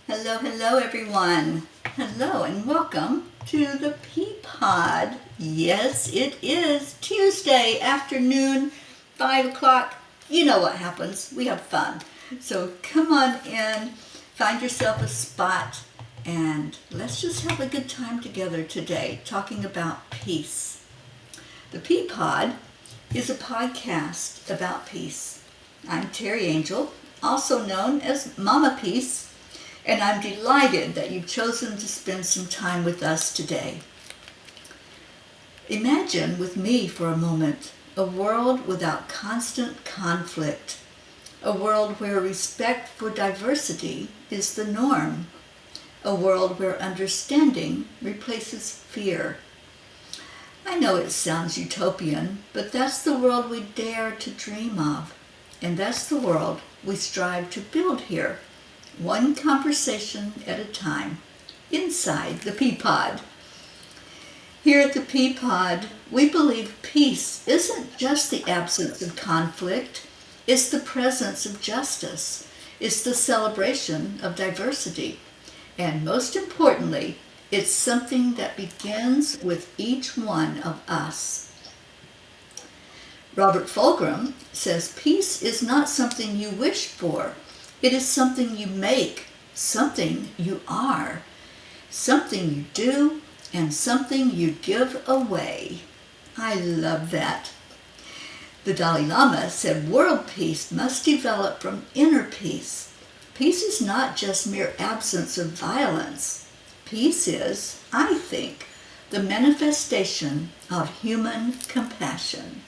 Hello, hello, everyone. Hello, and welcome to the Peapod. Yes, it is Tuesday afternoon, 5 o'clock. You know what happens. We have fun. So come on in, find yourself a spot, and let's just have a good time together today talking about peace. The Peapod is a podcast about peace. I'm Terry Angel, also known as Mama Peace, and I'm delighted that you've chosen to spend some time with us today. Imagine with me for a moment a world without constant conflict, a world where respect for diversity is the norm, a world where understanding replaces fear. I know it sounds utopian, but that's the world we dare to dream of, and that's the world we strive to build here, one conversation at a time, inside the Peapod. Here at the Peapod, we believe peace isn't just the absence of conflict, it's the presence of justice, it's the celebration of diversity, and most importantly, it's something that begins with each one of us. Robert Fulghum says peace is not something you wish for. It is something you make, something you are, something you do, and something you give away. I love that. The Dalai Lama said world peace must develop from inner peace. Peace is not just mere absence of violence. Peace is, I think, the manifestation of human compassion.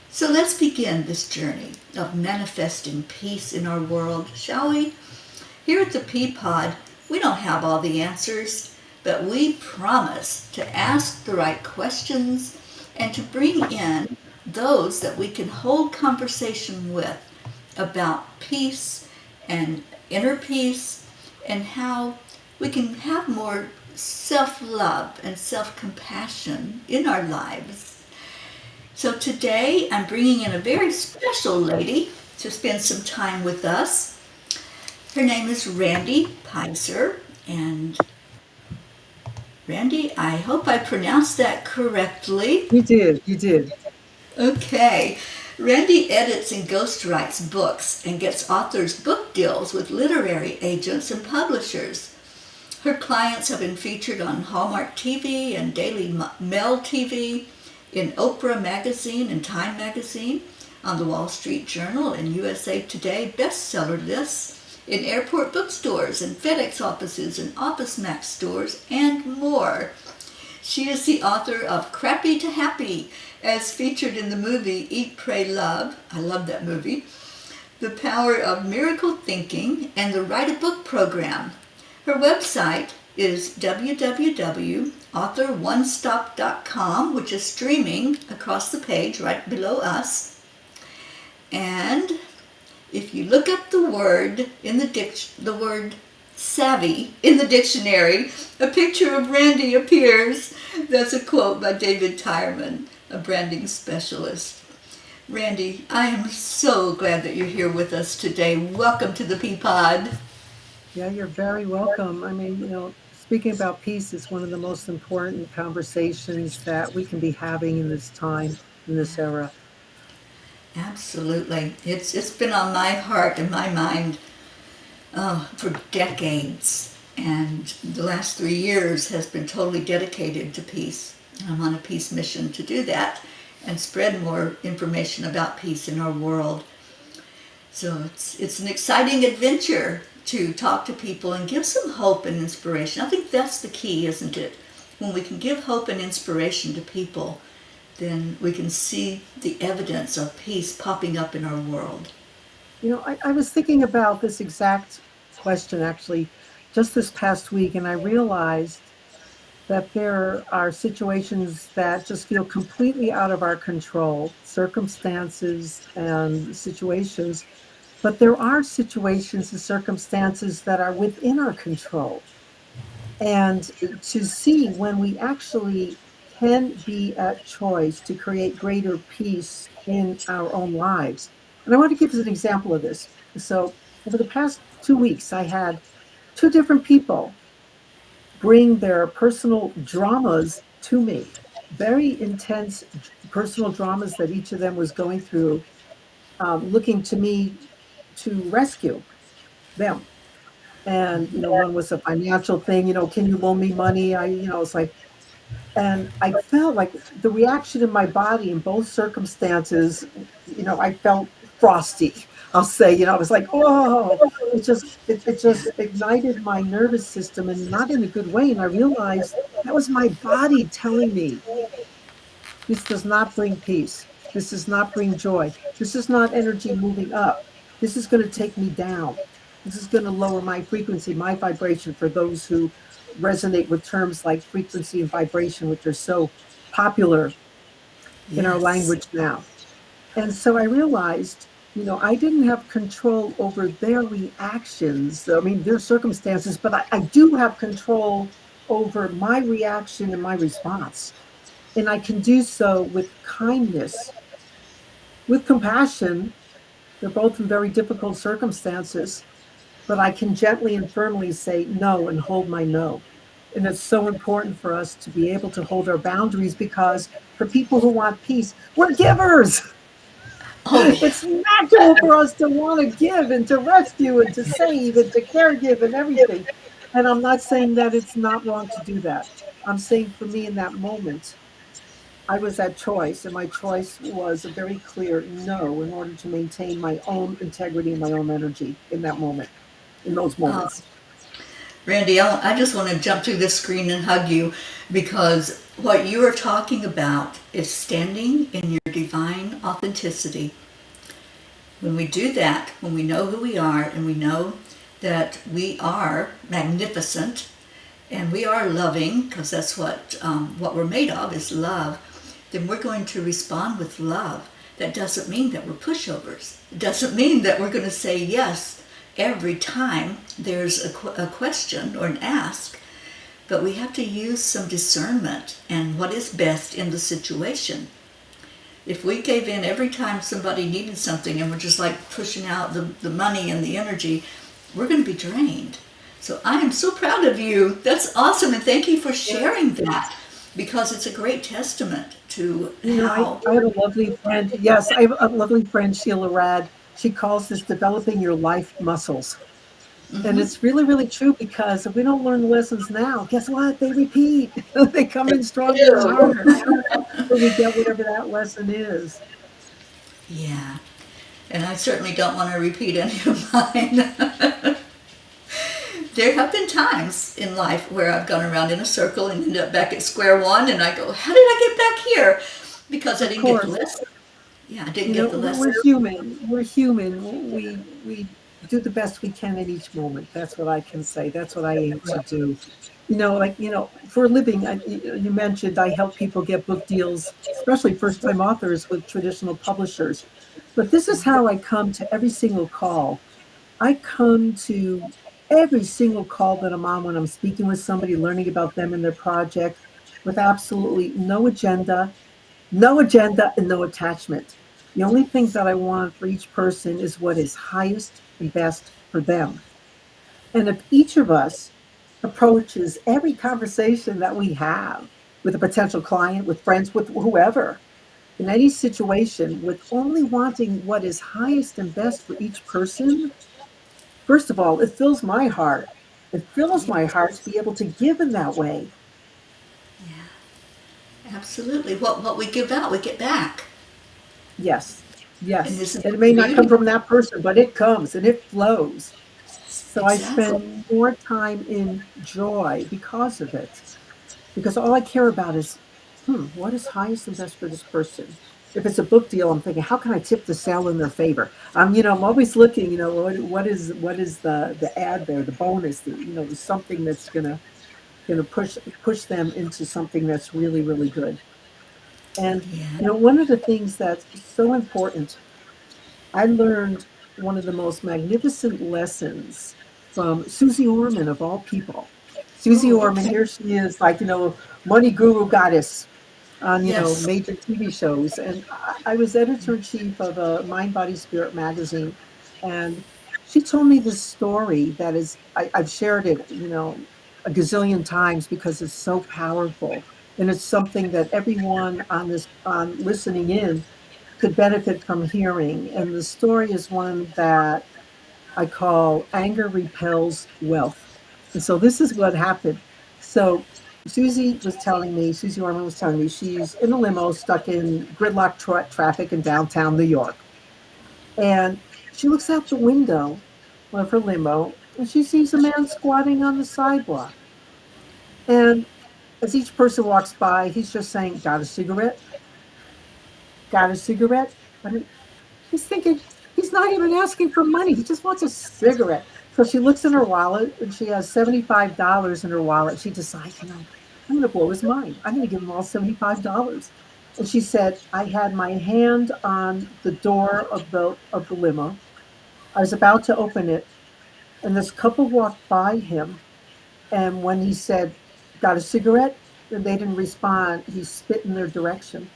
So let's begin this journey of manifesting peace in our world, shall we? Here at the Peapod, we don't have all the answers, but we promise to ask the right questions and to bring in those that we can hold conversation with about peace and inner peace and how we can have more self-love and self-compassion in our lives. So today I'm bringing in a very special lady to spend some time with us. Her name is Randy Peyser, and Randy, I hope I pronounced that correctly. You did. Okay. Randy edits and ghostwrites books and gets authors book deals with literary agents and publishers. Her clients have been featured on Hallmark TV and Daily Mail TV, in Oprah Magazine and Time Magazine, on the Wall Street Journal and USA Today bestseller lists, in airport bookstores and FedEx offices and Office Max stores, and more. She is the author of Crappy to Happy, as featured in the movie Eat, Pray, Love. I love that movie. The Power of Miracle Thinking, and the Write a Book program. Her website is www.authoronestop.com, which is streaming across the page right below us. And if you look up the word in the word savvy in the dictionary, a picture of Randy appears. That's a quote by David Tyerman, a branding specialist. Randy, I am so glad that you're here with us today. Welcome to the Peapod. Yeah, you're very welcome. I mean, speaking about peace is one of the most important conversations that we can be having in this time, in this era. Absolutely. It's been on my heart and my mind for decades. And the last 3 years has been totally dedicated to peace. I'm on a peace mission to do that and spread more information about peace in our world. So it's an exciting adventure to talk to people and give some hope and inspiration. I think that's the key, isn't it? When we can give hope and inspiration to people, then we can see the evidence of peace popping up in our world. I was thinking about this exact question actually just this past week, and I realized that there are situations that just feel completely out of our control, circumstances and situations. But there are situations and circumstances that are within our control. And to see when we actually can be at choice to create greater peace in our own lives. And I want to give us an example of this. So, over the past 2 weeks, I had two different people bring their personal dramas to me, very intense personal dramas that each of them was going through, looking to me to rescue them. And one was a financial thing. Can you loan me money? It's like, and I felt like the reaction in my body in both circumstances, I felt frosty. I'll say, I was like, oh, it just ignited my nervous system, and not in a good way. And I realized that was my body telling me, this does not bring peace. This does not bring joy. This is not energy moving up. This is going to take me down. This is going to lower my frequency, my vibration, for those who resonate with terms like frequency and vibration, which are so popular in our Yes. language now. And so I realized, I didn't have control over their reactions. I mean, their circumstances, but I do have control over my reaction and my response. And I can do so with kindness, with compassion. They're both in very difficult circumstances, but I can gently and firmly say no and hold my no. And it's so important for us to be able to hold our boundaries, because for people who want peace, we're givers. Oh, It's natural for us to want to give and to rescue and to save and to care give and everything. And I'm not saying that it's not wrong to do that. I'm saying for me in that moment, I was at choice, and my choice was a very clear no, in order to maintain my own integrity and my own energy in that moment, in those moments. Randy, I just want to jump through this screen and hug you, because what you are talking about is standing in your divine authenticity. When we do that, when we know who we are and we know that we are magnificent and we are loving, because that's what we're made of is love, then we're going to respond with love. That doesn't mean that we're pushovers. It doesn't mean that we're going to say yes every time there's a question or an ask, but we have to use some discernment and what is best in the situation. If we gave in every time somebody needed something and we're just like pushing out the money and the energy, we're going to be drained. So I am so proud of you. That's awesome. And thank you for sharing that, because it's a great testament to how. I have a lovely friend. Yes, I have a lovely friend, Sheila Rad. She calls this developing your life muscles. And Mm-hmm. it's really, really true, because if we don't learn the lessons now, guess what? They repeat. They come in stronger and harder when we get whatever that lesson is. Yeah. And I certainly don't want to repeat any of mine. There have been times in life where I've gone around in a circle and ended up back at square one, and I go, how did I get back here? Because I Of didn't get the course, lesson. Yeah, I didn't get the we're lesson. human. We're human. We do the best we can in each moment. That's what I can say. That's what I aim to do. For a living, you mentioned I help people get book deals, especially first time authors, with traditional publishers. But this is how I come to every single call. I come to every single call that I'm on when I'm speaking with somebody, learning about them and their project, with absolutely no agenda, and no attachment. The only thing that I want for each person is what is highest and best for them. And if each of us approaches every conversation that we have with a potential client, with friends, with whoever, in any situation, with only wanting what is highest and best for each person, first of all, it fills my heart. It fills my heart to be able to give in that way. Absolutely. What we give out, we get back. Yes, And yes. isn't And it may that not come beautiful? from that person, but it comes and it flows. So I Exactly. spend more time in joy because of it. Because all I care about is, what is highest and best for this person? If it's a book deal, I'm thinking, how can I tip the sale in their favor? I'm always looking, what is the ad there, the bonus, the something that's gonna push them into something that's really, really good. And Yeah. one of the things that's so important, I learned one of the most magnificent lessons from Susie Orman, of all people. Susie Oh, Orman, okay. here she is, like, money guru goddess on, Yes. major TV shows. And I was editor in chief of a Mind, Body, Spirit magazine. And she told me this story that is, I've shared it, a gazillion times because it's so powerful. And it's something that everyone on listening in could benefit from hearing. And the story is one that I call Anger Repels Wealth. And so this is what happened. So Susie Orman was telling me she's in a limo stuck in gridlock traffic in downtown New York. And she looks out the window of her limo and she sees a man squatting on the sidewalk. And as each person walks by, he's just saying, "Got a cigarette? Got a cigarette?" And he's thinking, he's not even asking for money. He just wants a cigarette. So she looks in her wallet and she has $75 in her wallet. She decides, I'm going to blow his mind. I'm going to give him all $75. And she said, I had my hand on the door of the limo. I was about to open it, and this couple walked by him. And when he said, "Got a cigarette?" and they didn't respond, he spit in their direction.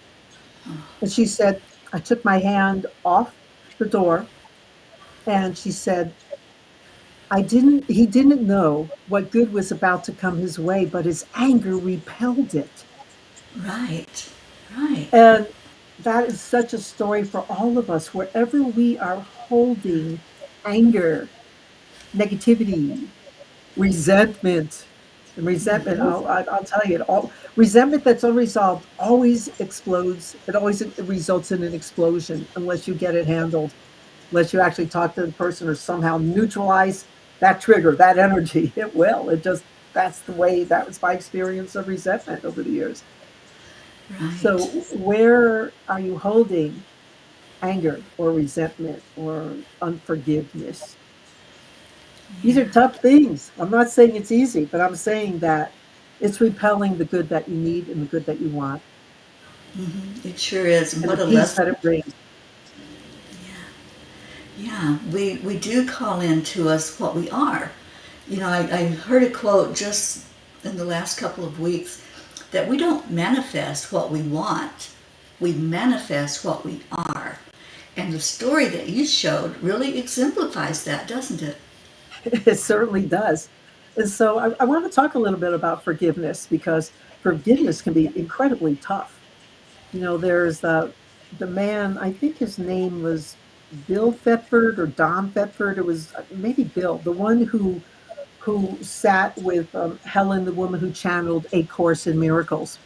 And she said, I took my hand off the door, and she said, he didn't know what good was about to come his way, but his anger repelled it. Right. Right. And that is such a story for all of us. Wherever we are holding anger, negativity, resentment, and resentment, I'll tell you, all resentment that's unresolved always explodes. It always results in an explosion unless you get it handled, unless you actually talk to the person or somehow neutralize that trigger, that energy. It will. That's the way, that was my experience of resentment over the years. Right. So, where are you holding anger or resentment or unforgiveness? These are Yeah. tough things. I'm not saying it's easy, but I'm saying that it's repelling the good that you need and the good that you want It sure is. And and the what a peace that lesson. it brings. Yeah. We do call into us what we are. I heard a quote just in the last couple of weeks that we don't manifest what we want, we manifest what we are. And the story that you showed really exemplifies that, doesn't it? It certainly does. And so I want to talk a little bit about forgiveness because forgiveness can be incredibly tough. There's the man, I think his name was Bill Thetford or Don Thetford. It was maybe Bill, the one who sat with Helen, the woman who channeled A Course in Miracles.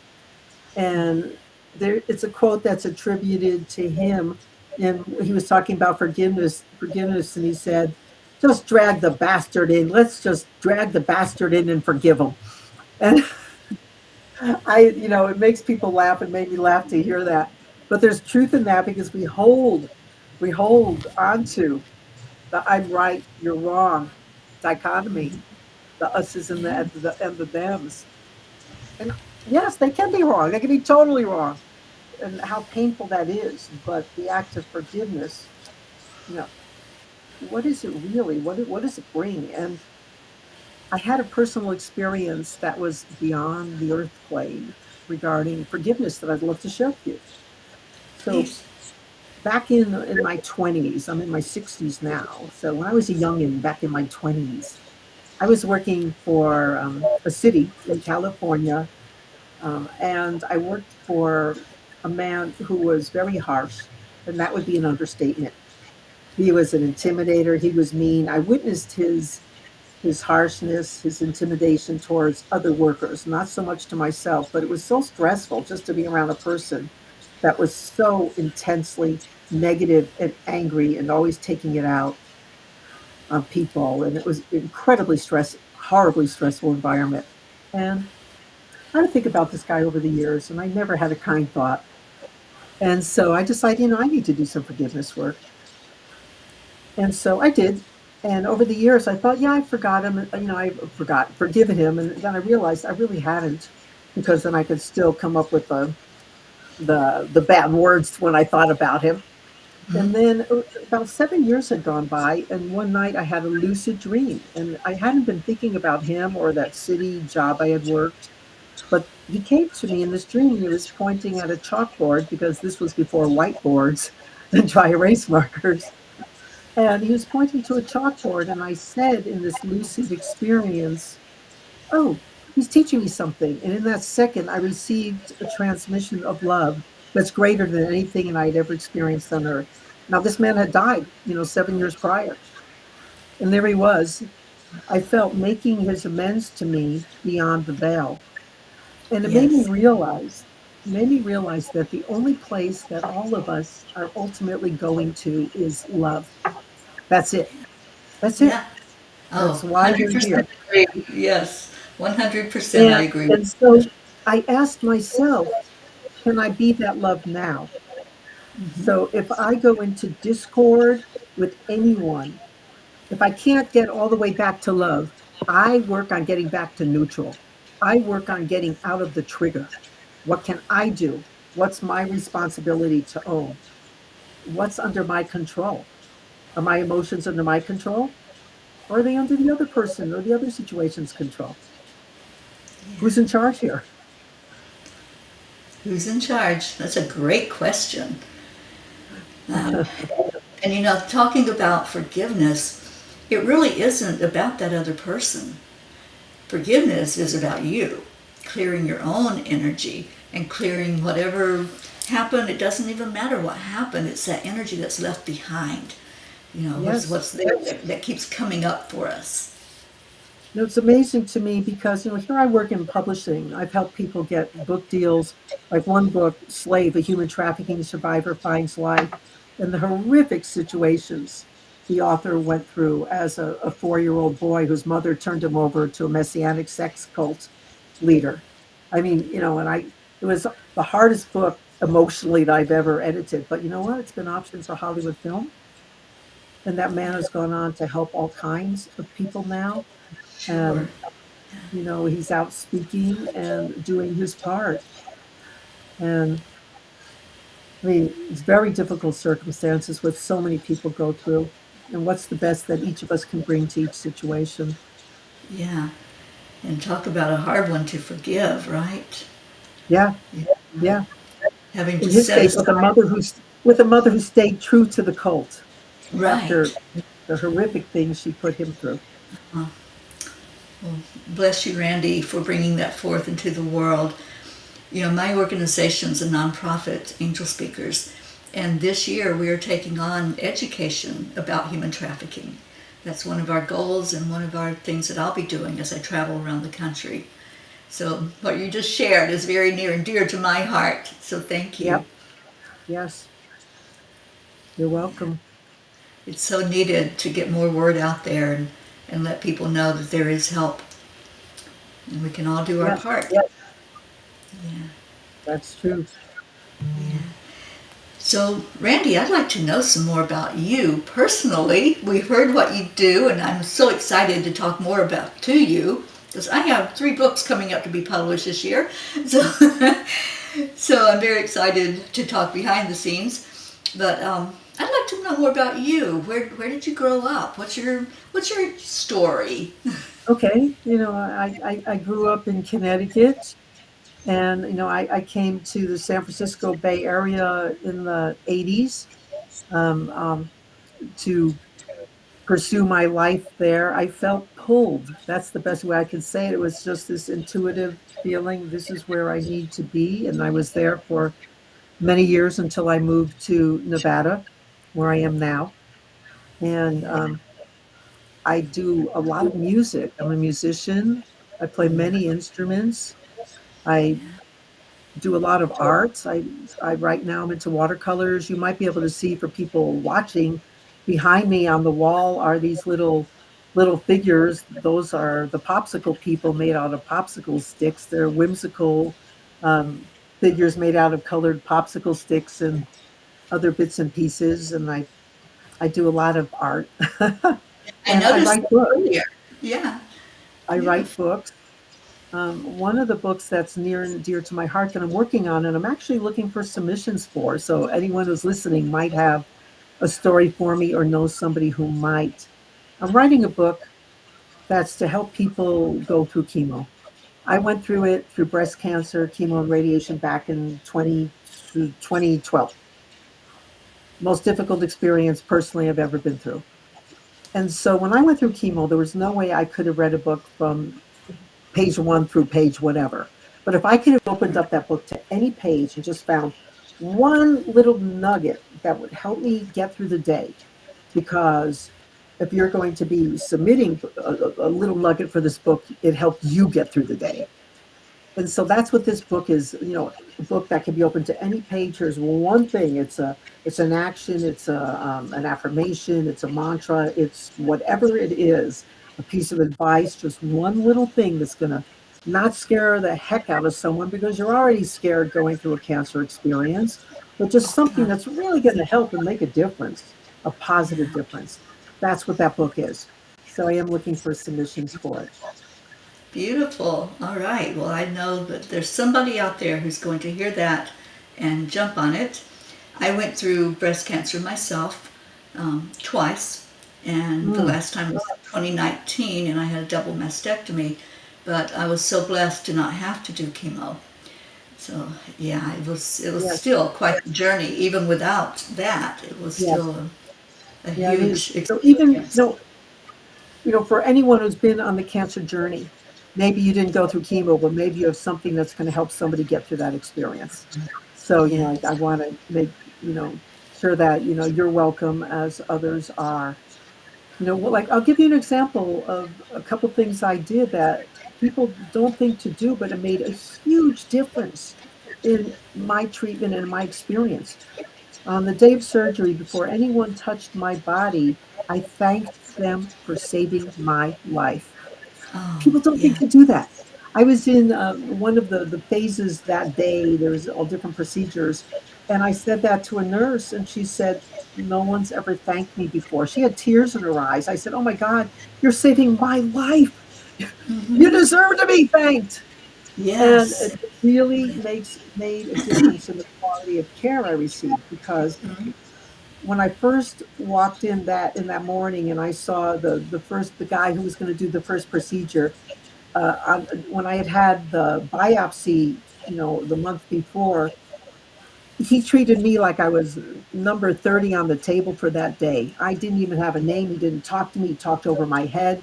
And it's a quote that's attributed to him. And he was talking about forgiveness, and he said, "Just drag the bastard in. Let's just drag the bastard in and forgive him." And it makes people laugh. It made me laugh to hear that. But there's truth in that because we hold onto the "I'm right, you're wrong" dichotomy, the us's and Yeah. the thems. And yes, they can be wrong. They can be totally wrong, and how painful that is. But the act of forgiveness, you know, what is it really? What does it bring? And I had a personal experience that was beyond the earth plane regarding forgiveness that I'd love to share with you. So Please. back in my 20s, I'm in my 60s now. So when I was a youngin, back in my 20s, I was working for a city in California, and I worked for a man who was very harsh, and that would be an understatement. He was an intimidator. He was mean. I witnessed his harshness, his intimidation towards other workers, not so much to myself, but it was so stressful just to be around a person that was so intensely negative and angry and always taking it out on people. And it was horribly stressful environment. And I would think about this guy over the years, and I never had a kind thought. And so I decided, I need to do some forgiveness work. And so I did. And over the years, I thought, yeah, I forgot him. Forgiven him. And then I realized I really hadn't, because then I could still come up with the bad words when I thought about him. And then about 7 years had gone by, and one night I had a lucid dream, and I hadn't been thinking about him or that city job I had worked. But he came to me in this dream, and he was pointing at a chalkboard because this was before whiteboards and dry erase markers. And he was pointing to a chalkboard, and I said in this lucid experience, "Oh, he's teaching me something." And in that second, I received a transmission of love that's greater than anything I'd ever experienced on earth. Now, this man had died, 7 years prior. And there he was. I felt making his amends to me beyond the veil. And Yes. it made me realize that the only place that all of us are ultimately going to is love. That's it. That's it. Yeah. Oh, That's why we're 100% here. agree. Yes. 100% I And agree. and so I asked myself, can I be that love now? So if I go into discord with anyone, if I can't get all the way back to love, I work on getting back to neutral. I work on getting out of the trigger. What can I do? What's my responsibility to own? What's under my control? Are my emotions under my control? Or are they under the other person or the other situation's control? Who's in charge here? Who's in charge? That's a great question. Um, and talking about forgiveness, it really isn't about that other person. Forgiveness is about you, clearing your own energy and clearing whatever happened. It doesn't even matter what happened, it's that energy that's left behind. Yes. What's there that keeps coming up for us. It's amazing to me because, here I work in publishing. I've helped people get book deals, like one book, Slave, a human trafficking survivor finds life, and the horrific situations the author went through as a 4-year-old boy whose mother turned him over to a messianic sex cult leader. I mean, it was the hardest book emotionally that I've ever edited. But you know what? It's been optioned for Hollywood film. And that man has gone on to help all kinds of people now. Sure. And he's out speaking and doing his part. And I mean, it's very difficult circumstances what so many people go through. And what's the best that each of us can bring to each situation? Yeah. And talk about a hard one to forgive, right? Yeah, yeah. Having In to his set case, aside. with a mother who stayed true to the cult after Right. the horrific things she put him through. Well, bless you, Randy, for bringing that forth into the world. My organization's a nonprofit, Angel Speakers, and this year we are taking on education about human trafficking. That's one of our goals and one of our things that I'll be doing as I travel around the country. So what you just shared is very near and dear to my heart. So thank you. Yep. Yes. You're welcome. It's so needed to get more word out there and let people know that there is help and we can all do our Yes, part. Yeah. that's true. So, Randy, I'd like to know some more about you personally. We heard what you do, and I'm so excited to talk more about to you because I have 3 books coming up to be published this year. So, so I'm very excited to talk behind the scenes. But I'd like to know more about you. Where did you grow up? What's your story? Okay. I grew up in Connecticut. And, I came to the San Francisco Bay Area in the 80s um, um, to pursue my life there. I felt pulled. That's the best way I can say it. It was just this intuitive feeling this is where I need to be. And I was there for many years until I moved to Nevada, where I am now. And I do a lot of music. I'm a musician. I play many instruments. I do a lot of arts. I right now I'm into watercolors. You might be able to see for people watching behind me on the wall are these little figures. Those are the popsicle people made out of popsicle sticks. They're whimsical figures made out of colored popsicle sticks and other bits and pieces. And I do a lot of art. I And I noticed write that books. earlier. Yeah, I write beautiful. books. One of the books that's near and dear to my heart that I'm working on, and I'm actually looking for submissions for. So anyone who's listening might have a story for me or knows somebody who might. I'm writing a book that's to help people go through chemo. I went through it through breast cancer, chemo, and radiation back in 2012. Most difficult experience personally I've ever been through. And so when I went through chemo, there was no way I could have read a book from page one through page whatever. But if I could have opened up that book to any page and just found one little nugget that would help me get through the day, because if you're going to be submitting a little nugget for this book, it helped you get through the day. And so that's what this book is, a book that can be open to any page. Here's one thing. It's an action, it's an affirmation, it's a mantra, it's whatever it is, a piece of advice, just one little thing that's going to not scare the heck out of someone because you're already scared going through a cancer experience, but just Oh something God. that's really going to help and make a difference, a positive Yeah. difference. That's what that book is. So I am looking for submissions for it. Beautiful. All right. Well, I know that there's somebody out there who's going to hear that and jump on it. I went through breast cancer myself twice, and the Mm, last time was 2019, and I had a double mastectomy. But I was so blessed to not have to do chemo. So yeah, it was yes, still quite a journey. Even without that, it was yes. still a Yeah, it is. huge So even, experience. for anyone who's been on the cancer journey, maybe you didn't go through chemo, but maybe you have something that's going to help somebody get through that experience. So, I Yes. want to make, sure that, you're welcome as others are. Well, like I'll give you an example of a couple things I did that people don't think to do, but it made a huge difference in my treatment and my experience. On the day of surgery, before anyone touched my body, I thanked them for saving my life. Oh People don't think yeah. to do that. I was in one of the phases that day. There was all different procedures, and I said that to a nurse, and she said, "No one's ever thanked me before." She had tears in her eyes. I said, "Oh my God, you're saving my life. You Hmm. deserve to be thanked." And Yes. it really made a difference in the quality of care I received, because when I first walked in that morning and I saw the guy who was going to do the first procedure, when I had the biopsy, the month before, he treated me like I was number 30 on the table for that day. I didn't even have a name. He didn't talk to me. He talked over my head.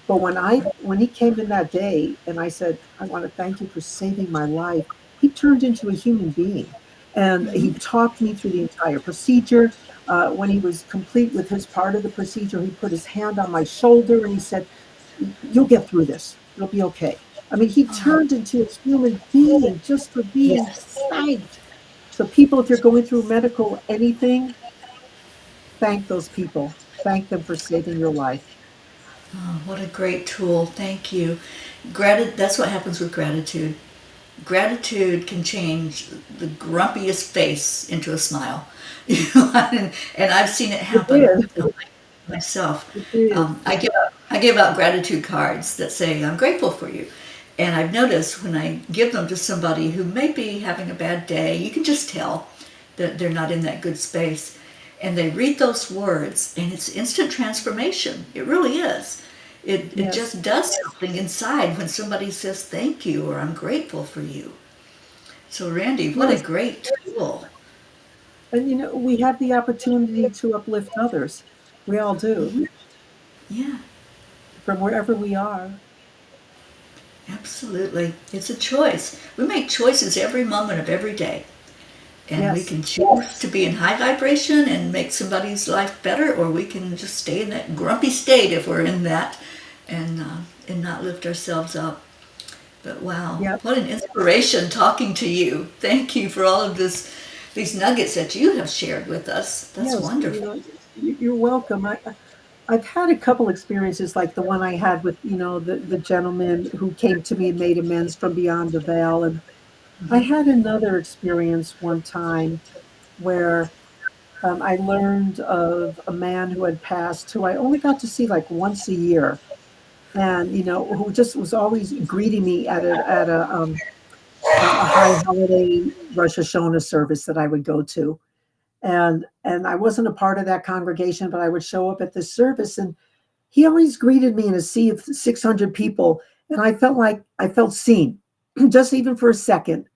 But when he came in that day and I said, "I want to thank you for saving my life," he turned into a human being. And he Hmm. talked me through the entire procedure. When he was complete with his part of the procedure, he put his hand on my shoulder and he said, "You'll get through this. It'll be okay." I mean, he Oh turned into a human being just for being yes. thanked. So, people, if you're going through medical anything, thank those people. Thank them for saving your life. Oh, what a great tool. Thank you. That's what happens with gratitude. Gratitude can change the grumpiest face into a smile. And I've seen it It happen did. myself. It did. I give out gratitude cards that say I'm grateful for you. And I've noticed when I give them to somebody who may be having a bad day, you can just tell that they're not in that good space. And they read those words, and it's instant transformation. It really is. It Yes. just does something inside when somebody says thank you or I'm grateful for you. So, Randy, what a Yes. great tool. And we have the opportunity to uplift others. We all do, Hmm. Yeah, from wherever we are. absolutely. It's a choice. We make choices every moment of every day. And we Yes. can choose to be in high vibration and make somebody's life better, or we can just stay in that grumpy state if we're in that, and not lift ourselves up. But wow, Yep. what an inspiration talking to you! Thank you for all of these nuggets that you have shared with us. That's Yes. wonderful. You're welcome. I've had a couple experiences like the one I had with, the gentleman who came to me and made amends from beyond the veil. And I Hmm. had another experience one time where I learned of a man who had passed, who I only got to see like once a year, and who just was always greeting me at a high holiday Rosh Hashanah service that I would go to, and I wasn't a part of that congregation, but I would show up at this service, and he always greeted me in a sea of 600 people, and I felt seen, just even for a second.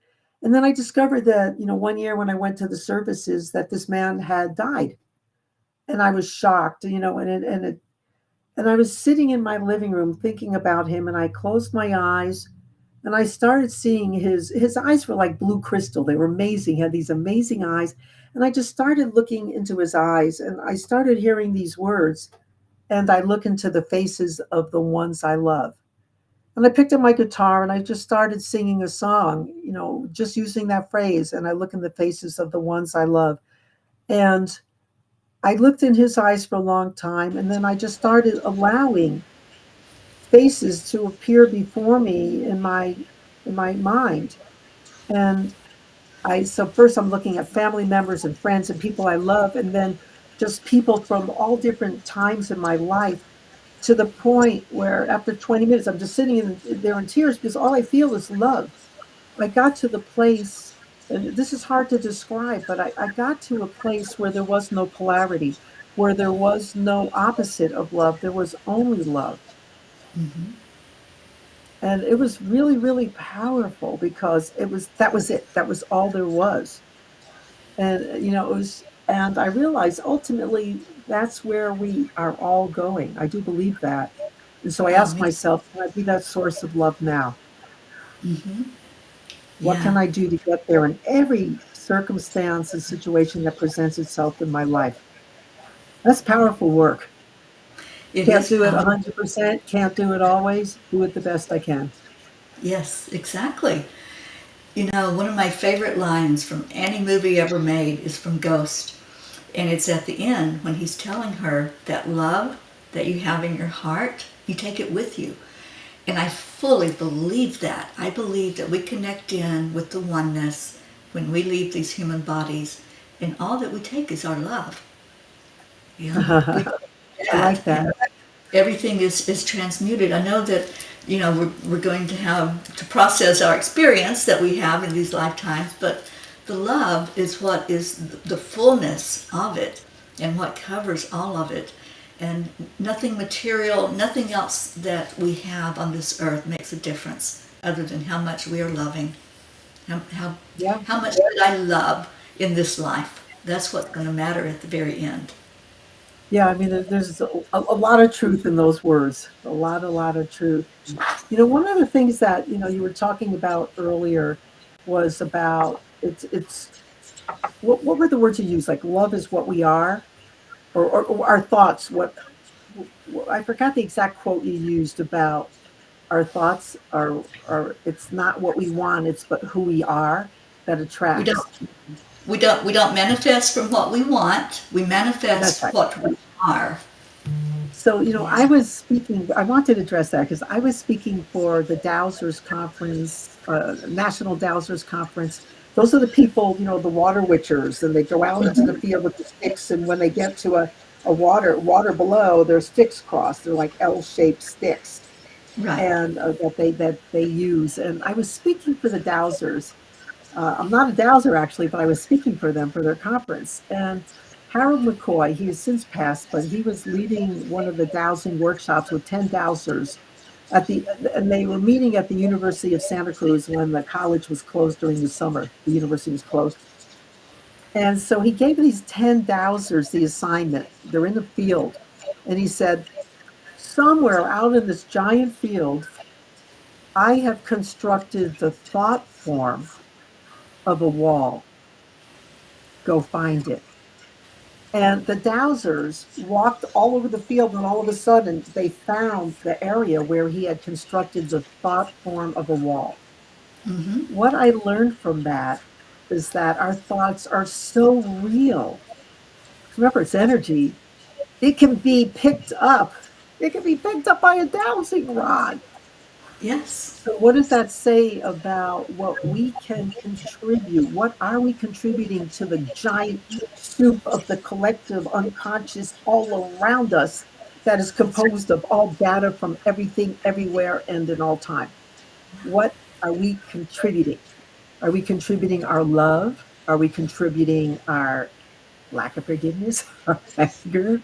And then I discovered that one year when I went to the services that this man had died, and I was shocked, and it And I was sitting in my living room thinking about him, and I closed my eyes and I started seeing his eyes were like blue crystal. They were amazing. He had these amazing eyes. And I just started looking into his eyes and I started hearing these words. And I look into the faces of the ones I love. And I picked up my guitar and I just started singing a song, just using that phrase. And I look in the faces of the ones I love. And I looked in his eyes for a long time. And then I just started allowing faces to appear before me in my mind. And so first I'm looking at family members and friends and people I love, and then just people from all different times in my life, to the point where after 20 minutes, I'm just sitting there in tears because all I feel is love. I got to the place, and this is hard to describe, but I got to a place where there was no polarity, where there was no opposite of love. There was only love. Mm-hmm. And it was really, really powerful because that was it. That was all there was. And it was, and I realized ultimately that's where we are all going. I do believe that. And so I Oh, asked me. myself, can I be that source of love now? Mm-hmm. What Yeah, can I do to get there in every circumstance and situation that presents itself in my life? That's powerful work. it Can't is do it power. 100%, can't do it always, do it the best I can. Yes, exactly. One of my favorite lines from any movie ever made is from Ghost. And it's at the end when he's telling her that love that you have in your heart, you take it with you. And I fully believe that. I believe that we connect in with the oneness when we leave these human bodies, and all that we take is our love. We I that, like that. and everything is transmuted. I know that we're going to have to process our experience that we have in these lifetimes, but the love is what is the fullness of it and what covers all of it. And nothing material, nothing else that we have on this earth makes a difference other than how much we are loving. How, how, Yeah. how much did I love in this life? That's what's going to matter at the very end. Yeah, I mean, there's a lot of truth in those words. A lot of truth. One of the things that you were talking about earlier was about it's what were the words you used? Like love is what we are, or our thoughts. I forgot the exact quote you used about our thoughts are it's not what we want, it's but who we are that We don't attracts. we don't manifest from what we want. We That's manifest right. what we are. So, Yeah. I was speaking, I wanted to address that because I was speaking for the Dowsers Conference, National Dowsers Conference. Those are the people, the water witchers, and they go out into the field with the sticks. And when they get to a water below, there's sticks crossed. They're like L-shaped sticks, Right. and that they use. And I was speaking for the Dowsers. I'm not a dowser actually, but I was speaking for them for their conference. And Harold McCoy, he has since passed, but he was leading one of the dowsing workshops with 10 dowsers and they were meeting at the University of Santa Cruz when the college was closed during the summer. The university was closed. And so he gave these 10 dowsers the assignment. They're in the field. And he said, somewhere out in this giant field, I have constructed the thought form of a wall. Go find it. And the dowsers walked all over the field, and all of a sudden, they found the area where he had constructed the thought form of a wall. Mm-hmm. What I learned from that is that our thoughts are so real. Remember, it's energy. It can be picked up. It can be picked up by a dowsing rod. Yes. So, what does that say about what we can contribute? What are we contributing to the giant soup of the collective unconscious all around us that is That's right. composed of all data from everything, everywhere, and in all time? What are we contributing? Are we contributing our love? Are we contributing our lack of forgiveness, our anger,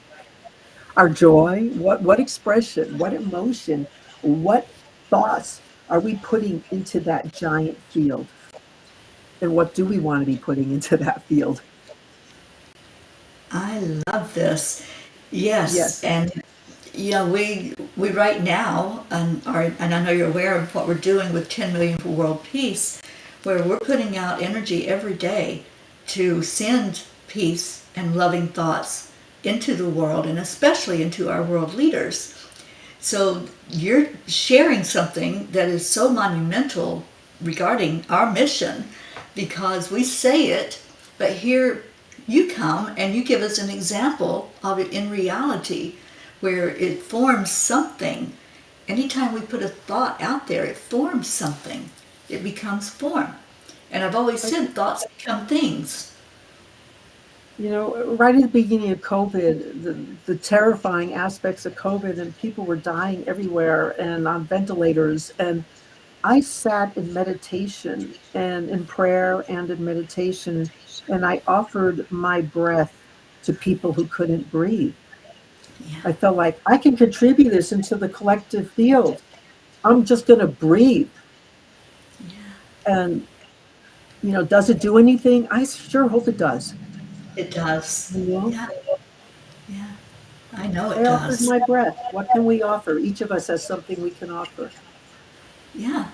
our joy? What expression, what emotion, what thoughts are we putting into that giant field? And what do we want to be putting into that field? I love this. Yes, Yes. and we right now, and I know you're aware of what we're doing with 10 million for world peace, where we're putting out energy every day to send peace and loving thoughts into the world, and especially into our world leaders. So you're sharing something that is so monumental regarding our mission, because we say it, but here you come and you give us an example of it in reality, where it forms something. Anytime we put a thought out there, it forms something. It becomes form. And I've always said thoughts become things. Right at the beginning of COVID, the terrifying aspects of COVID, and people were dying everywhere and on ventilators. And I sat in meditation and in prayer and in meditation, and I offered my breath to people who couldn't breathe. Yeah, I felt like I can contribute this into the collective field. I'm just going to breathe. And, does it do anything? I sure hope it does. it does. You know, Yeah, yeah. I know I it offered does. my breath. What can we offer? Each of us has something we can offer. Yeah.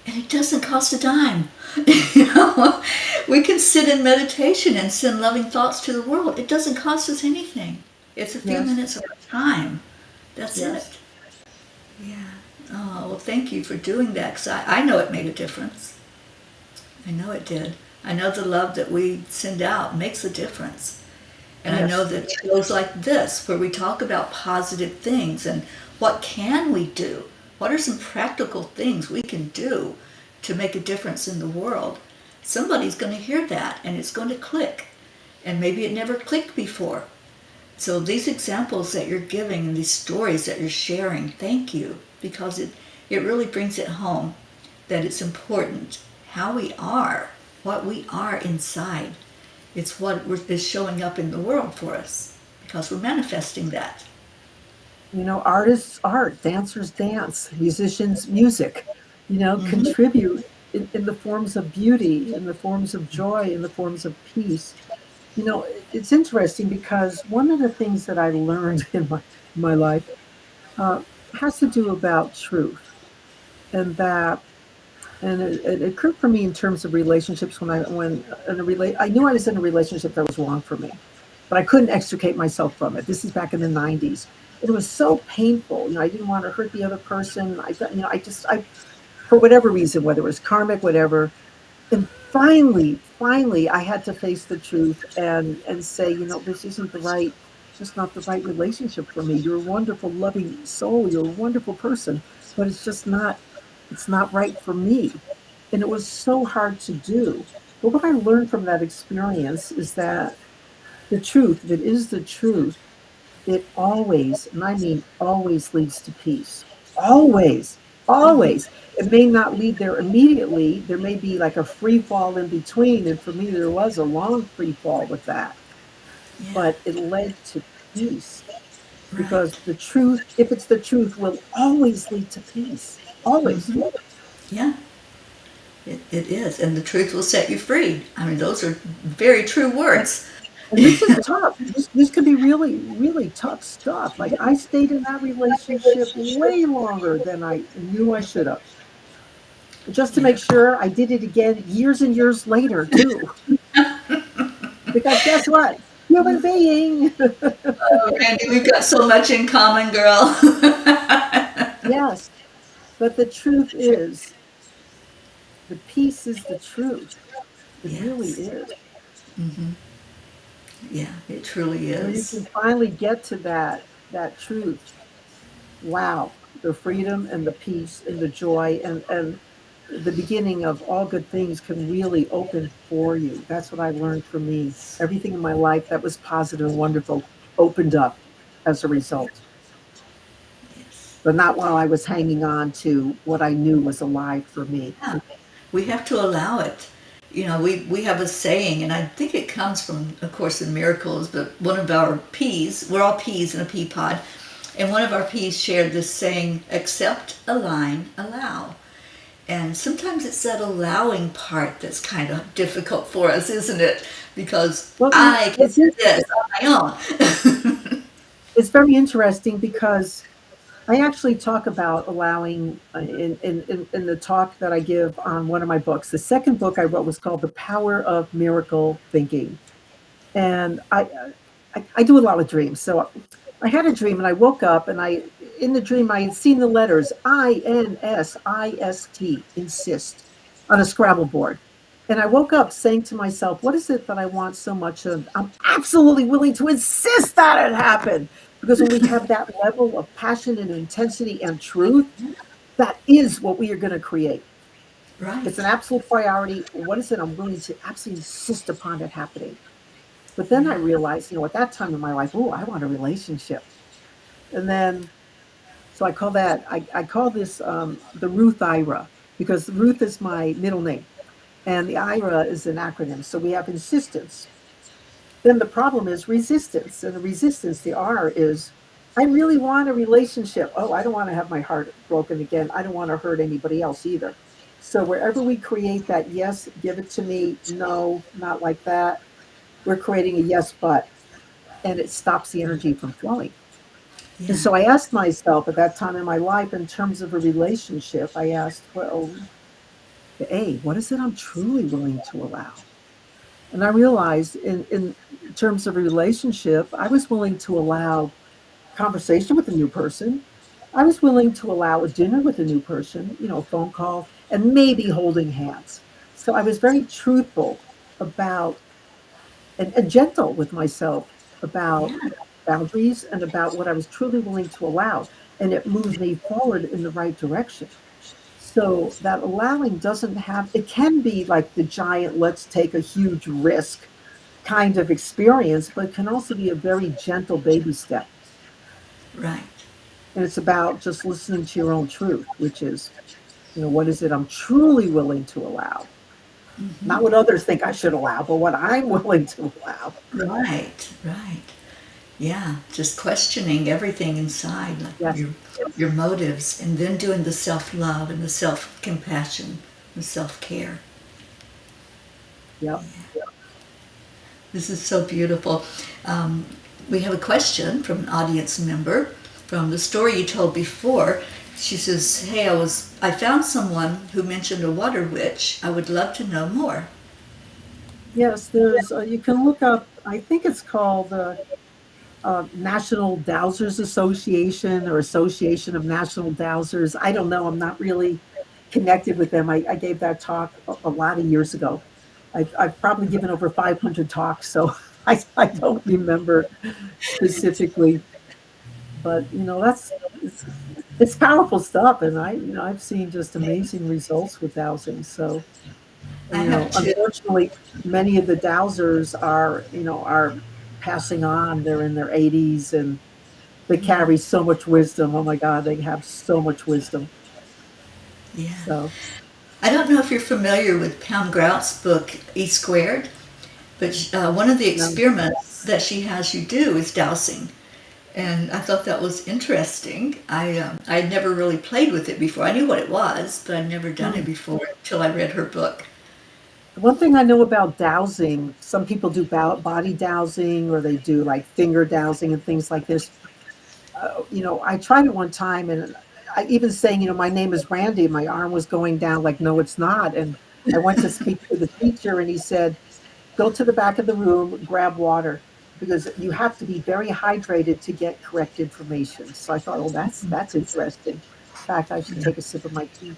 And it doesn't cost a dime. you know, we can sit in meditation and send loving thoughts to the world. It doesn't cost us anything. It's a few Yes, minutes of our time. That's it. yes. Yeah. Oh, well, thank you for doing that, because I know it made a difference. I know it did. I know the love that we send out makes a difference. And I know Yes. that shows like this, where we talk about positive things and what can we do? What are some practical things we can do to make a difference in the world? Somebody's going to hear that and it's going to click. And maybe it never clicked before. So these examples that you're giving and these stories that you're sharing, thank you, because it really brings it home that it's important how we are, what we are inside. It's what is showing up in the world for us, because we're manifesting that. Artists art, dancers dance, musicians music, Hmm. contribute in the forms of beauty, in the forms of joy, in the forms of peace. It's interesting because one of the things that I learned in my life uh, has to do about truth, and that and it occurred for me in terms of relationships I knew I was in a relationship that was wrong for me, but I couldn't extricate myself from it. This is back in the 90s. It was so painful. I didn't want to hurt the other person. I for whatever reason, whether it was karmic, whatever. And finally, I had to face the truth and say, this isn't just not the right relationship for me. You're a wonderful, loving soul. You're a wonderful person, but it's not right for me. And it was so hard to do. But what I learned from that experience is that the truth, if it is the truth, it always, and I mean always, leads to peace. Always, Hmm. always. It may not lead there immediately. There may be like a free fall in between. And for me, there was a long free fall with that. Yeah, But it led to peace because right. the truth, if it's the truth, will always lead to peace. Always. Hmm. Yeah, it is. And the truth will set you free. I mean, those are very true And, words. and this is tough. This can be really, really tough stuff. Like I stayed in that relationship way longer than I knew I should have, just to Yeah. make sure I did it again years and years later too. Because guess what? Human being. Oh, Randy, we've got so much in common, girl. Yes. But the truth is, the peace is the truth. It really Yes. is. Hmm. Yeah, it truly When you can is. finally get to that truth, wow, the freedom and the peace and the joy and the beginning of all good things can really open for you. That's what I learned from me. Everything in my life that was positive and wonderful opened up as a result, Yes. but not while I was hanging on to what I knew was a lie for me. Yeah. We have to allow it. We have a saying, and I think it comes from A Course in Miracles, but one of our peas, we're all peas in a pea pod, and one of our peas shared this saying, accept, align, allow. And sometimes it's that allowing part that's kind of difficult for us, isn't it? Because Well, I can it's do this on my own. it's very interesting because I actually talk about allowing in the talk that I give on one of my books. The second book I wrote was called The Power of Miracle Thinking. And I do a lot of dreams. So I had a dream and I woke up and in the dream, I had seen the letters INSIST, insist, on a Scrabble board. And I woke up saying to myself, what is it that I want so much of? I'm absolutely willing to insist that it happen. Because when we have that level of passion and intensity and truth, that is what we are going to create. It's an Right. absolute priority. What is it I'm willing to absolutely insist upon it happening? But then I Yeah. realized, at that time in my life, oh, I want a relationship. And then, so I call this the Ruth Ira, because Ruth is my middle name. And the IRA is an acronym. So we have insistence. Then the problem is resistance. And the resistance, the R is, I really want a relationship. Oh, I don't want to have my heart broken again. I don't want to hurt anybody else either. So wherever we create that, yes, give it to me, no, not like that, we're creating a yes, but, and it stops the energy from flowing. And Yeah. so I asked myself at that time in my life, in terms of a relationship, I asked, well, A, what is it I'm truly willing to allow? And I realized in terms of a relationship, I was willing to allow conversation with a new person. I was willing to allow a dinner with a new person, a phone call, and maybe holding hands. So I was very truthful about and gentle with myself about Yeah. boundaries and about what I was truly willing to allow. And it moved me forward in the right direction. So that allowing doesn't have, it can be like the giant, let's take a huge risk kind of experience, but it can also be a very gentle baby step. Right. And it's about just listening to your own truth, which is, what is it I'm truly willing to allow? Not what others think I should allow, but what I'm willing to allow. Right. Right. Yeah. Just questioning everything inside, like Yes. your motives, and then doing the self love and the self compassion, the self care. Yep. This is so beautiful. Um, we have a question from an audience member from the story you told before. She says, "Hey, I found someone who mentioned a water witch. I would love to know more." Yes, there's, you can look up, I think it's called National Dowsers Association or Association of National Dowsers. I don't know. I'm not really connected with them. I gave that talk a lot of years ago. I've probably given over 500 talks, so I don't remember specifically. But it's powerful stuff, and I've seen just amazing results with dowsing. So I have to. unfortunately, many of the dowsers are passing on. They're in their 80s and they carry so much wisdom. Oh my God, they have so much wisdom. Yeah. So, I don't know if you're familiar with Pam Grout's book E Squared, but one of the no, experiments that she has you do is dowsing. And I thought that was interesting. I had never really played with it before. I knew what it was, but I'd never done it mm. before until I read her book. One thing I know about dowsing, some people do body dowsing or they do like finger dowsing and things like this. I tried it one time and I even saying, my name is Randy, my arm was going down like, no, it's not. And I went to speak to the teacher and he said, go to the back of the room, grab water because you have to be very hydrated to get correct information. So I thought, oh, that's interesting. In fact, I should take a sip of my tea.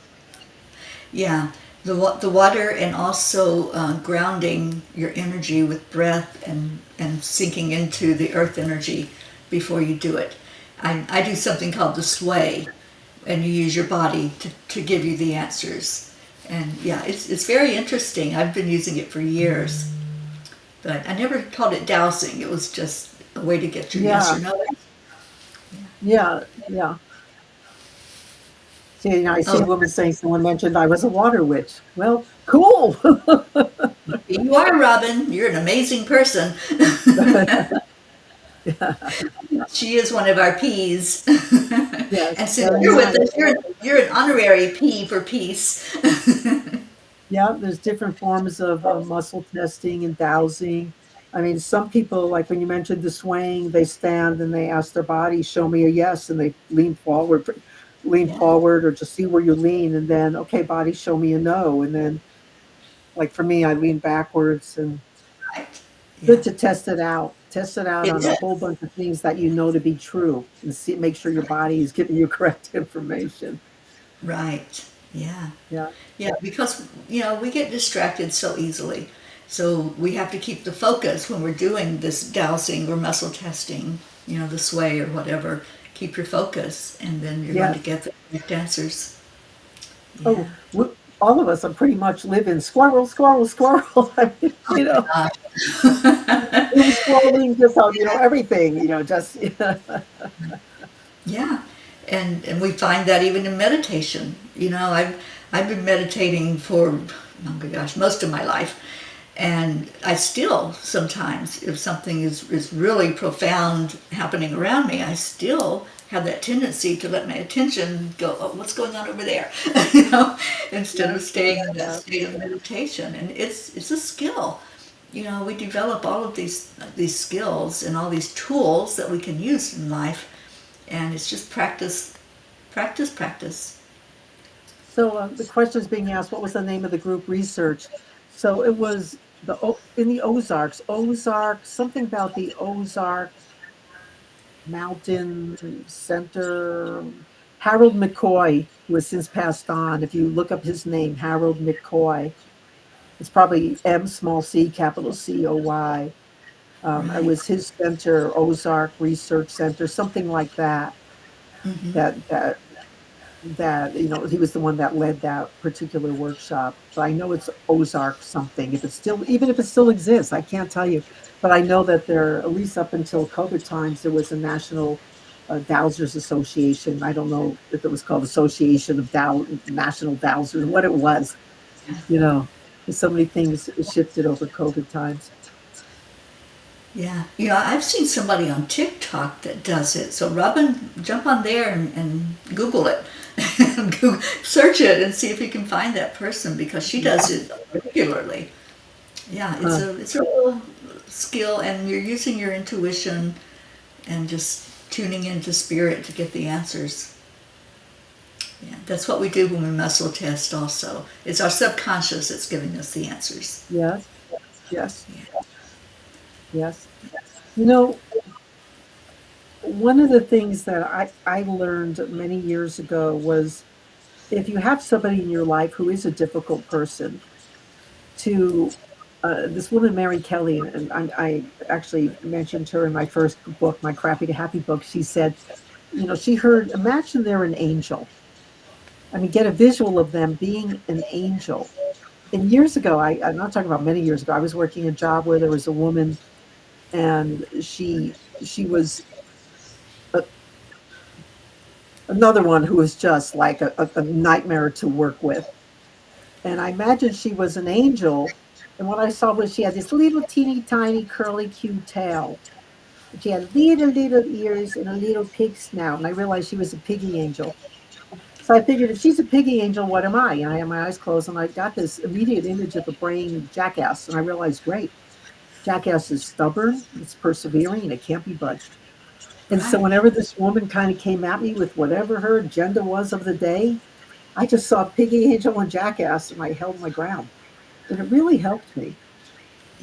Yeah, the water and also grounding your energy with breath and sinking into the earth energy before you do it. I do something called the sway, and you use your body to give you the answers. And yeah, it's very interesting. I've been using it for years, but I never called it dowsing. It was just a way to get your yes Yeah, or no. yeah, yeah. See, I see a Oh, woman saying someone mentioned I was a water witch. Well, cool. you are, Robin. You're an amazing person. Yeah. She is one of our P's. Yes, And since very you're with us, nice. you're an honorary P for peace. Yeah, there's different forms of muscle testing and dowsing. I mean, some people, like when you mentioned the swaying, they stand and they ask their body, "Show me a yes," and they lean Yeah. forward, or just see where you lean, and then, "Okay, body, show me a no," and then, like for me, I lean backwards, and Right. good Yeah. to test it out It on a whole is. bunch of things that you know to be true, and see, make sure your body is giving you correct information. Right. Yeah. Yeah, Yeah, because we get distracted so easily. So we have to keep the focus when we're doing this dowsing or muscle testing, the sway or whatever. Keep your focus, and then you're going yeah. to get the correct answers. Yeah. Oh, all of us are pretty much live in squirrel, squirrel, squirrel. I mean, Uh, doom scrolling, just everything, just yeah, and we find that even in meditation. I've been meditating for, oh my gosh, most of my life, and I still sometimes, if something is really profound happening around me, I still have that tendency to let my attention go, oh, what's going on over there, instead yeah, of staying in that yeah. state of meditation. And it's a skill. We develop all of these skills and all these tools that we can use in life, and it's just practice, practice, practice. So the question is being asked, what was the name of the group research? So it was in the Ozark, something about the Ozark Mountain Center. Harold McCoy, who has since passed on. If you look up his name, Harold McCoy, it's probably M small c capital COY. It Right. was his center, Ozark Research Center, something like that. Hmm. That he was the one that led that particular workshop. But I know it's Ozark something. If it's still, even if it still exists, I can't tell you. But I know that there, at least up until COVID times, there was a national Dowsers Association. I don't know if it was called Association of National Dowsers, what it was. You know, so many things shifted over COVID times. Yeah. I've seen somebody on TikTok that does it. So Robin, jump on there and Google it. Search it and see if you can find that person, because she does it regularly. Yeah, it's Huh. a real skill, and you're using your intuition and just tuning into spirit to get the answers. Yeah, that's what we do when we muscle test also. It's our subconscious that's giving us the answers. Yes, yes, Yeah. yes. You know, one of the things that I learned many years ago was, if you have somebody in your life who is a difficult person, to this woman, Mary Kelly, and I actually mentioned her in my first book, my Crappy to Happy book. She said, she heard, imagine they're an angel. I mean, get a visual of them being an angel. And years ago, I'm not talking about many years ago, I was working a job where there was a woman, and she was a, another one who was just like a nightmare to work with. And I imagined she was an angel. And what I saw was she had this little teeny tiny curly cute tail. And she had little ears and a little pig snout. And I realized she was a piggy angel. So I figured, if she's a piggy angel, what am I? And I had my eyes closed, and I got this immediate image of the brain jackass. And I realized, great, jackass is stubborn, it's persevering, and it can't be budged. And so Right. whenever this woman kind of came at me with whatever her agenda was of the day, I just saw Piggy Angel and Jackass, and I held my ground. And it really helped me.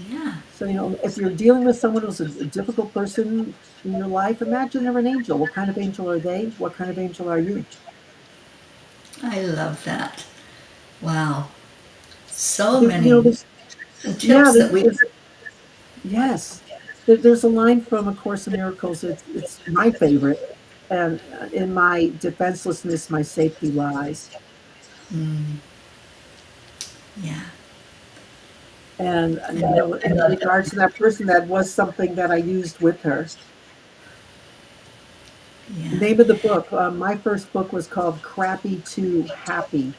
Yeah. So, if you're dealing with someone who's a difficult person in your life, imagine they're an angel. What kind of angel are they? What kind of angel are you? I love that. Wow. So There, many there's, yeah, tips that we. yes. There's a line from A Course in Miracles. It's my favorite. And in my defenselessness, my safety lies. Mm, yeah. And, I in love that. regards to that person, that was something that I used with her. Yeah. Name of the book. My first book was called Crappy to Happy.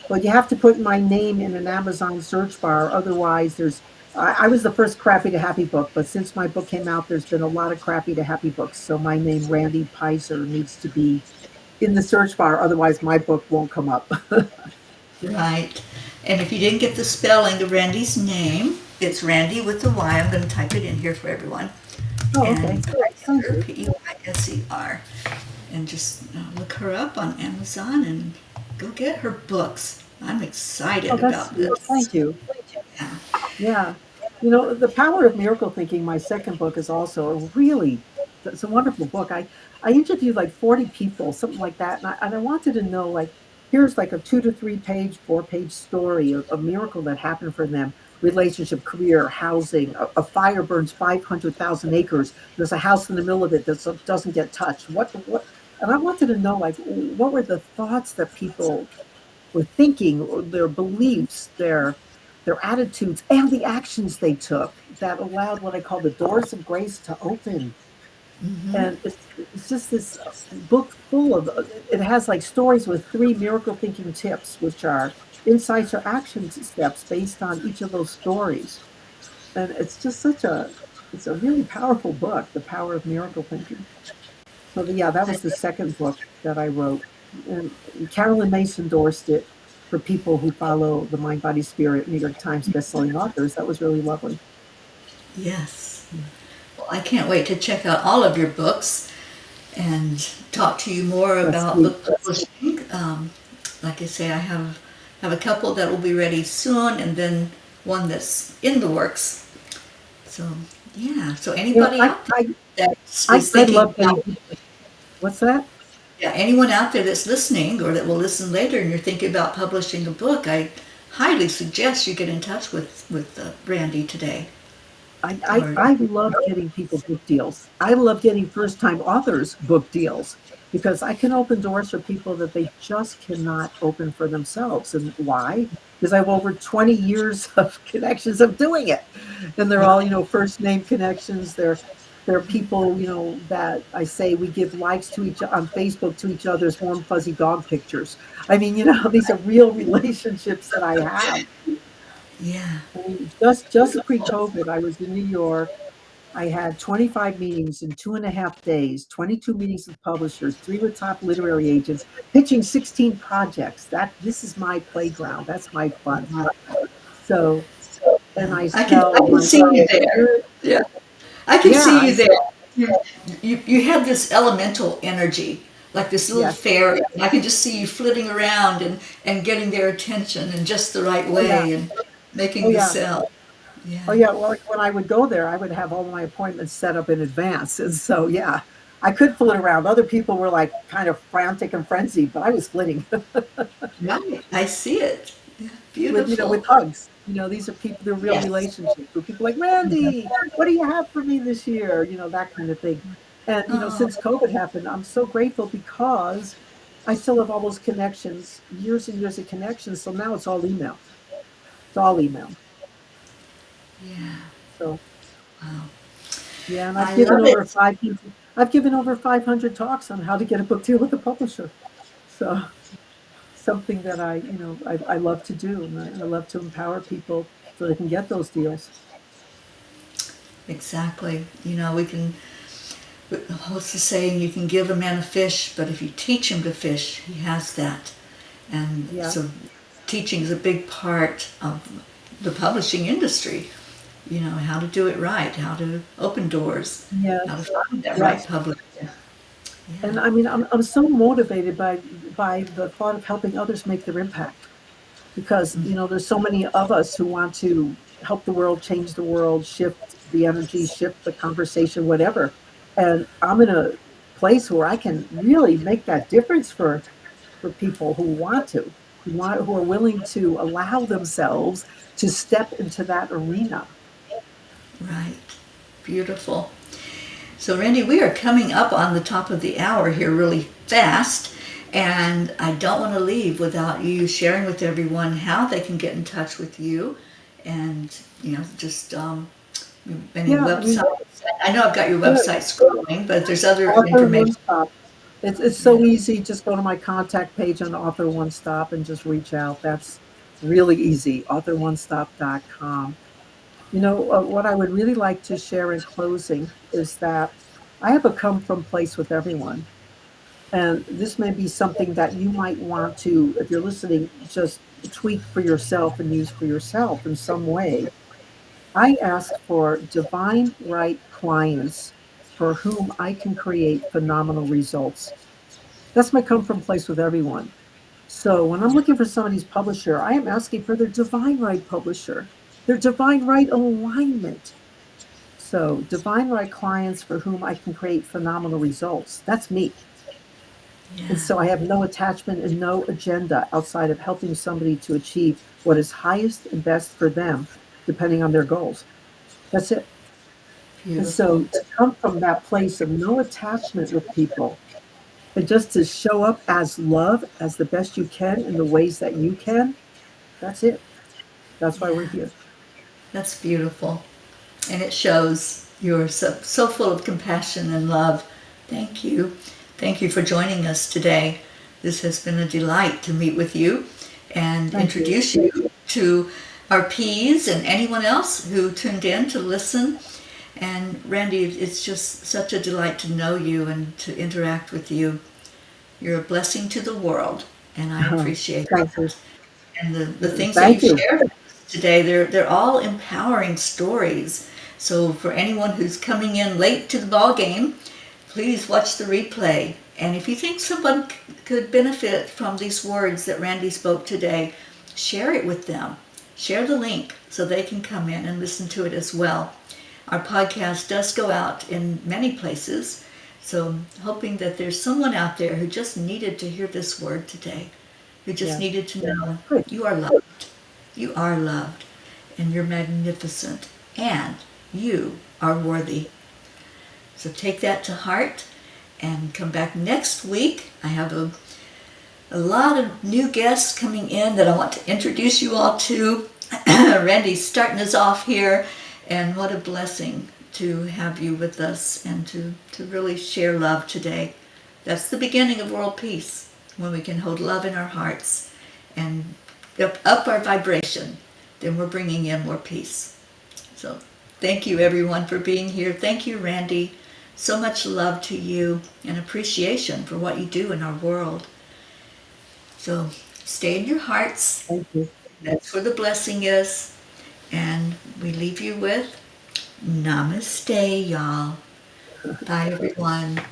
But you have to put my name in an Amazon search bar. Otherwise, I was the first Crappy to Happy book, but since my book came out, there's been a lot of Crappy to Happy books. So my name, Randy Peyser, needs to be in the search bar. Otherwise, my book won't come up. Right. And if you didn't get the spelling of Randy's name, It's Randy with the Y. I'm going to type it in here for everyone. Oh, okay. And Thank Peyser, you. Peyser. And just look her up on Amazon and go get her books. I'm Oh, excited that's about sweet. this. Thank you. Yeah. Yeah. The Power of Miracle Thinking, my second book, is also it's a wonderful book. I interviewed like 40 people, something like that. And I wanted to know, like, here's like a 2 to 3 page, 4 page story of a miracle that happened for them: relationship, career, housing. A fire burns 500,000 acres. There's a house in the middle of it that doesn't get touched. What? And I wanted to know, like, what were the thoughts that people were thinking, or their beliefs, their attitudes, and the actions they took that allowed what I call the doors of grace to open. Mm-hmm. And it's just this book full of it has like stories with 3 miracle thinking tips, which are insights or action steps based on each of those stories. And it's just it's a really powerful book, The Power of Miracle Thinking. So yeah, that was the second book that I wrote, and Carolyn Mace endorsed it for people who follow the Mind Body Spirit New York Times bestselling authors. That was really lovely. Yes. Well, I can't wait to check out all of your books and talk to you more That's about sweet. book publishing. Like I say, I have a couple that will be ready soon, and then one that's in the works. So yeah. So You know, anybody out there that is I thinking love about, getting people. What's that? yeah, anyone out there that's listening or that will listen later, and you're thinking about publishing a book, I highly suggest you get in touch with Randy today. Or I love getting people book deals. I love getting first time authors book deals because I can open doors for people that they just cannot open for themselves. And why? Because I have over 20 years of connections of doing it. And they're all, first name connections. They're people, that I say we give likes to each on Facebook to each other's warm, fuzzy dog pictures. I mean, these are real relationships that I have. yeah. I mean, just pre-COVID, I was in New York. I had 25 meetings in 2.5 days, 22 meetings with publishers, 3 with top literary agents, pitching 16 projects. This is my playground. That's my fun. So, and Yeah. I I sell can my see you there. spirit. Yeah. I can Yeah, see I you there. sell. You have this elemental energy, like this little Yes. fairy. I can just see you flitting around and getting their attention in just the right Oh yeah. way and Oh making the yeah. sell. Oh Yeah. yeah. Well, like when I would go there, I would have all my appointments set up in advance. And so yeah, I could flit around. Other people were like kind of frantic and frenzied, but I was flitting. Right. I see it. Yeah. With Beautiful. hugs. These are people, they're real Yes. relationships where people like, Randy, what do you have for me this year? That kind of thing. And Oh, since COVID happened, I'm so grateful because I still have all those connections, years and years of connections. So now it's all email. It's all email. yeah. So Wow. yeah, and I love it. I've given over 500 talks on how to get a book deal with a publisher. So something that I love to do, and I love to empower people so they can get those deals. Exactly. We can, what's the saying? You can give a man a fish, but if you teach him to fish, he has that. And Yeah. so teaching is a big part of the publishing industry. How to do it right, how to open doors, how to Yes. find that right Yes. publisher. And Yeah. I mean, I'm so motivated by the thought of helping others make their impact because, there's so many of us who want to help the world, change the world, shift the energy, shift the conversation, whatever. And I'm in a place where I can really make that difference for people who are willing to allow themselves to step into that arena. Right. Beautiful. So, Randy, we are coming up on the top of the hour here really fast, and I don't want to leave without you sharing with everyone how they can get in touch with you and, just any Yeah, I mean, websites. I know I've got your good. website scrolling, but there's other Author One information. Stop. It's Yeah. so easy. Just go to my contact page on Author One Stop and just reach out. That's really easy. Author1stop.com. What I would really like to share in closing is that I have a come from place with everyone. And this may be something that you might want to, if you're listening, just tweak for yourself and use for yourself in some way. I ask for divine right clients for whom I can create phenomenal results. That's my come from place with everyone. So when I'm looking for somebody's publisher, I am asking for their divine right publisher, their divine right alignment. So divine right clients for whom I can create phenomenal results. That's me. And Yeah. so I have no attachment and no agenda outside of helping somebody to achieve what is highest and best for them, depending on their goals. That's it. And Beautiful. so to come from that place of no attachment with people and just to show up as love as the best you can in the ways that you can, that's it. That's why we're Yeah. here. That's beautiful. And it shows you're so full of compassion and love. Thank you. Thank you for joining us today. This has been a delight to meet with you and Thank you. introduce you to our P's and anyone else who tuned in to listen. And Randy, it's just such a delight to know you and to interact with you. You're a blessing to the world, and I appreciate Thank you. that. And the things that Thank you've you. shared with us today, they're all empowering stories. So for anyone who's coming in late to the ball game, please watch the replay. And if you think someone could benefit from these words that Randy spoke today, share it with them. Share the link so they can come in and listen to it as well. Our podcast does go out in many places, so hoping that there's someone out there who just needed to hear this word today, who just Yeah. needed to know Good. you are loved. You are loved, and you're magnificent, and you are worthy. So take that to heart and come back next week. I have a lot of new guests coming in that I want to introduce you all to. Randy's starting us off here, and what a blessing to have you with us and to really share love today. That's the beginning of world peace, when we can hold love in our hearts and up our vibration, then we're bringing in more peace. So thank you everyone for being here. Thank you, Randy. So much love to you and appreciation for what you do in our world. So stay in your hearts. Thank you. That's where the blessing is. And we leave you with namaste, y'all. Bye, everyone.